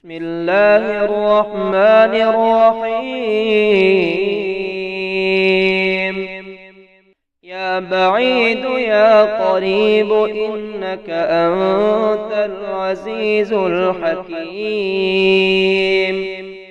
بسم الله الرحمن الرحيم. يا بعيد يا قريب إنك أنت العزيز الحكيم.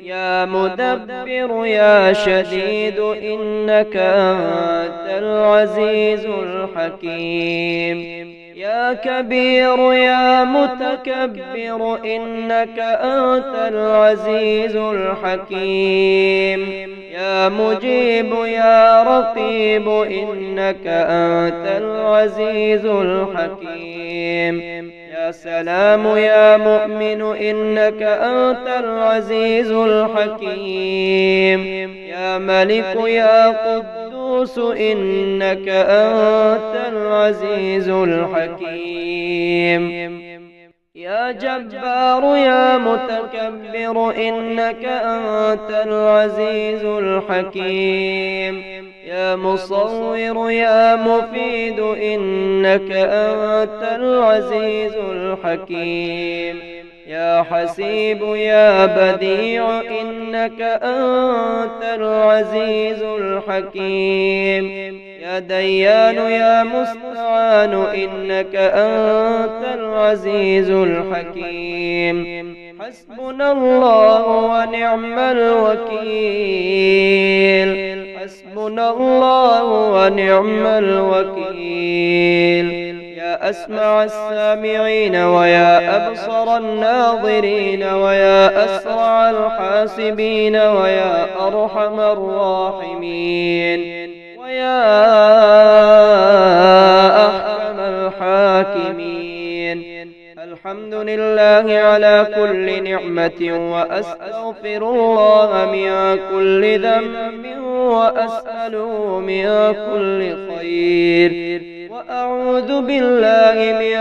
يا مدبر يا شديد إنك أنت العزيز الحكيم. يا كبير يا متكبر إنك أنت العزيز الحكيم. يا مجيب يا رقيب إنك أنت العزيز الحكيم. يا سلام يا مؤمن إنك أنت العزيز الحكيم. يا ملك يا قدوس إنك أنت العزيز الحكيم. يا جبار يا متكبر إنك أنت العزيز الحكيم. يا مصور يا مفيد إنك أنت العزيز الحكيم. يا حسيب يا بديع إنك أنت العزيز الحكيم. يا ديان يا مستعان إنك أنت العزيز الحكيم. حسبنا الله ونعم الوكيل. حسبنا الله ونعم الوكيل. يا أسمع السامعين ويا أبصر الناظرين ويا أسرع الحاسبين ويا أرحم الراحمين ويا أحكم الحاكمين. الحمد لله على كل نعمة وأستغفر الله من كل ذنب وأسأله من كل خير وأعوذ بالله من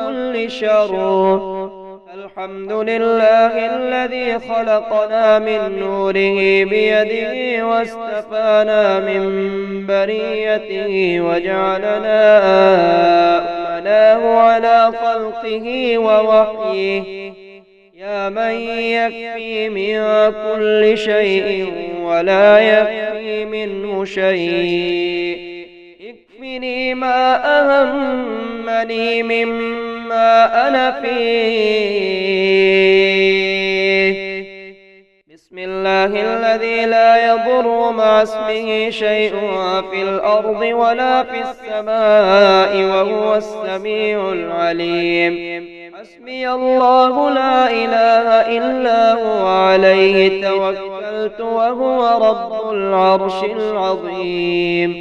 كل شر. الحمد لله الذي خلقنا من نوره بيده واستفانا من بريته وجعلنا أمناه على خلقه ووحيه. يا من يكفي من كل شيء ولا يكفي منه شيء. اكفني ما أهمني مما أنا فيه. بسم الله الذي لا يضر مع اسمه شيء في الأرض ولا في السماء وهو السميع العليم. حسبي الله لا إله إلا هو عليه توكلت وهو رب العرش العظيم.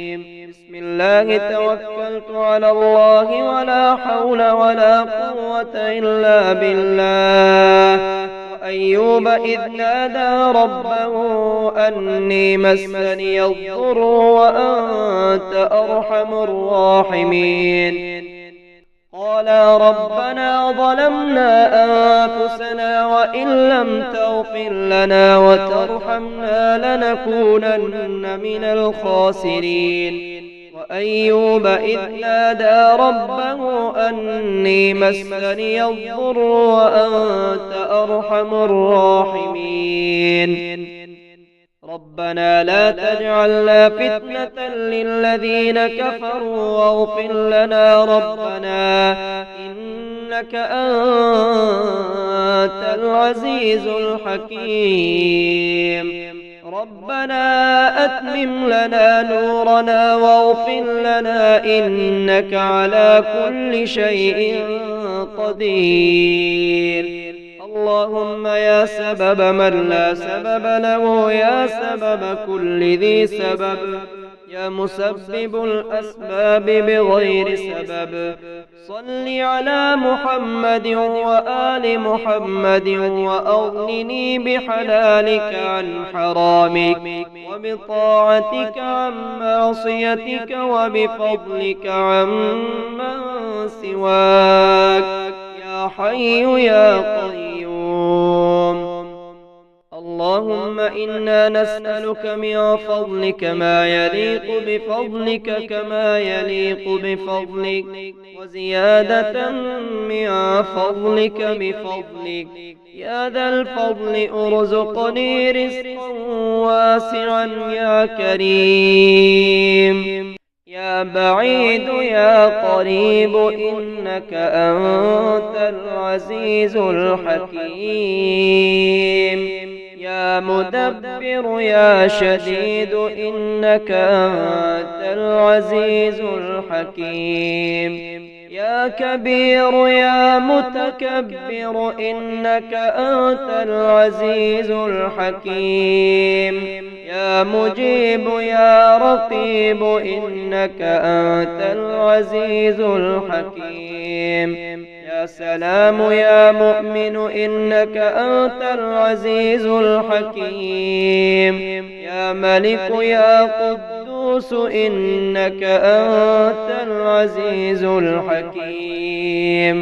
بسم الله توكلت على الله ولا حول ولا قوة إلا بالله. وأيوب إذ نادى ربه أني مسني الضر وأنت أرحم الراحمين. قال ربنا ظلمنا أنفسنا وإن لم تغفر لنا وترحمنا لنكونن من الخاسرين. وأيوب إذ نادى ربه أني مسني الضر وأنت أرحم الراحمين. ربنا لا تجعلنا فتنة للذين كفروا واغفر لنا ربنا إنك أنت العزيز الحكيم. ربنا أتمم لنا نورنا واغفر لنا إنك على كل شيء قدير. اللهم يا سبب من لا سبب له يا سبب كل ذي سبب يا مسبب الأسباب بغير سبب صل على محمد وآل محمد وأغنني بحلالك عن حرامك وبطاعتك عن معصيتك وبفضلك عمن سواك يا حي يا قيوم. الله اللهم إنا نسألك من فضلك ما يليق بفضلك كما يليق بفضلك، وزيادة من فضلك بفضلك. يا ذا الفضل ارزقني رزقا واسعا يا كريم. يا بعيد يا قريب إنك أنت العزيز الحكيم. يا مدبر يا شديد إنك أنت العزيز الحكيم. يا كبير يا متكبر إنك أنت العزيز الحكيم. يا مجيب يا رقيب إنك أنت العزيز الحكيم. يا سلام يا مؤمن إنك أنت العزيز الحكيم. يا ملك يا قدوس إنك أنت العزيز الحكيم.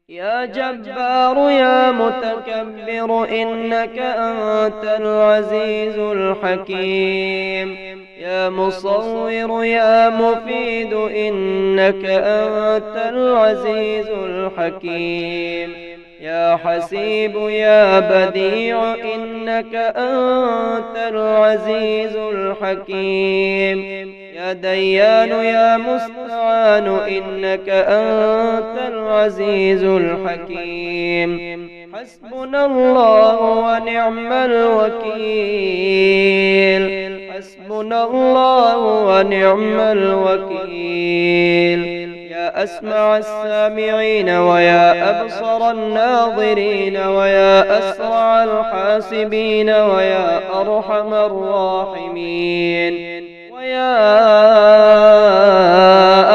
يا جبار يا متكبر إنك أنت العزيز الحكيم. يا مصور يا مفيد إنك أنت العزيز الحكيم. يا حسيب يا بديع إنك أنت العزيز الحكيم. يا ديان يا مستعان إنك أنت العزيز الحكيم. حسبنا الله ونعم الوكيل. حسبنا الله ونعم الوكيل. يا أسمع السامعين ويا أبصر الناظرين ويا أسرع الحاسبين ويا أرحم الراحمين ويا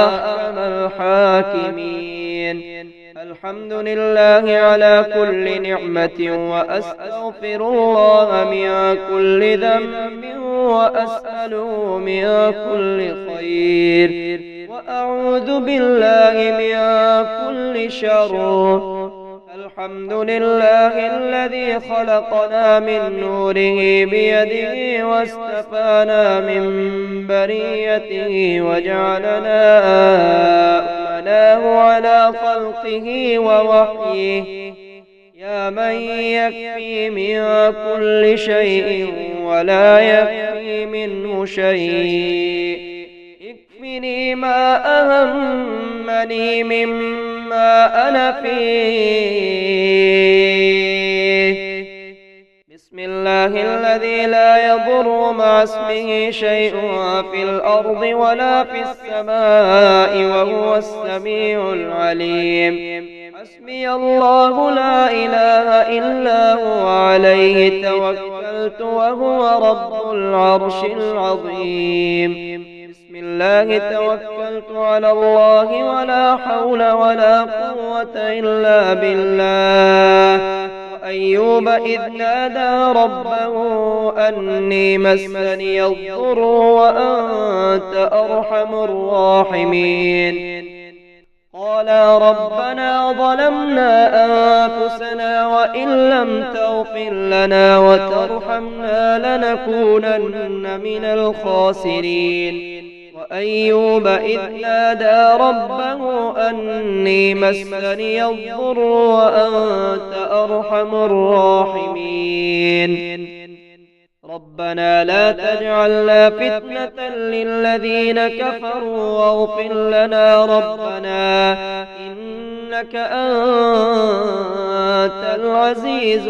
أحكم الحاكمين. الحمد لله على كل نعمة، وأستغفر الله من كل ذنب، وأسأله من كل خير، وأعوذ بالله من كل شر. الحمد لله الذي خلقنا من نوره بيده واستفانا من بريته وجعلنا أمناه على خلقه ووحيه. يا من يكفي من كل شيء ولا يكفي منه شيء، اكفني ما أهمني مما أنا فيه. بسم الله الذي لا يضر مع اسمه شيء في الأرض ولا في السماء وهو السميع العليم. حسبي الله لا إله إلا هو عليه توكلت وهو رب العرش العظيم. بسم الله توكلت على الله ولا حول ولا قوة إلا بالله. وأيوب إذ نادى ربه أني مسني الضر وأنت أرحم الراحمين. قال ربنا ظلمنا أنفسنا وإن لم تغفر لنا وترحمنا لنكونن من الخاسرين. وأيوب إذ نادى ربه أني مسني الضر وأنت أرحم الراحمين. ربنا لا تجعلنا فتنة للذين كفروا واغفر لنا ربنا إنك أنت العزيز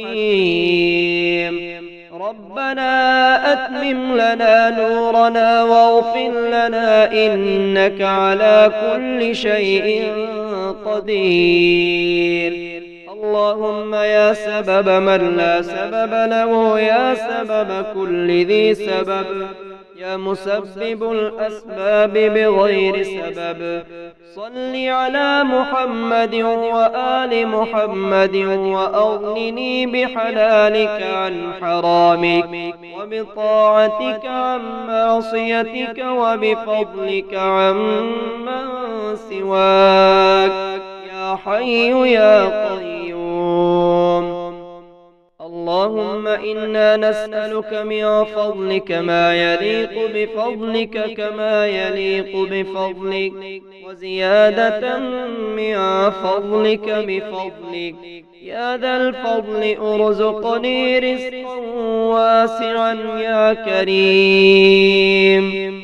الحكيم. ربنا أتمم لنا نورنا واغفر لنا إنك على كل شيء قدير. اللهم يا سبب من لا سبب له، يا سبب كل ذي سبب، يا مسبب الأسباب بغير سبب، صل على محمد وآل محمد وأغنني بحلالك عن حرامك وبطاعتك عن معصيتك وبفضلك عمن سواك يا حي يا قيوم. اللهم إنا نسألك من فضلك ما يليق بفضلك كما يليق بفضلك وزيادة من فضلك بفضلك يا ذا الفضل ارزقني رزقا واسعا يا كريم.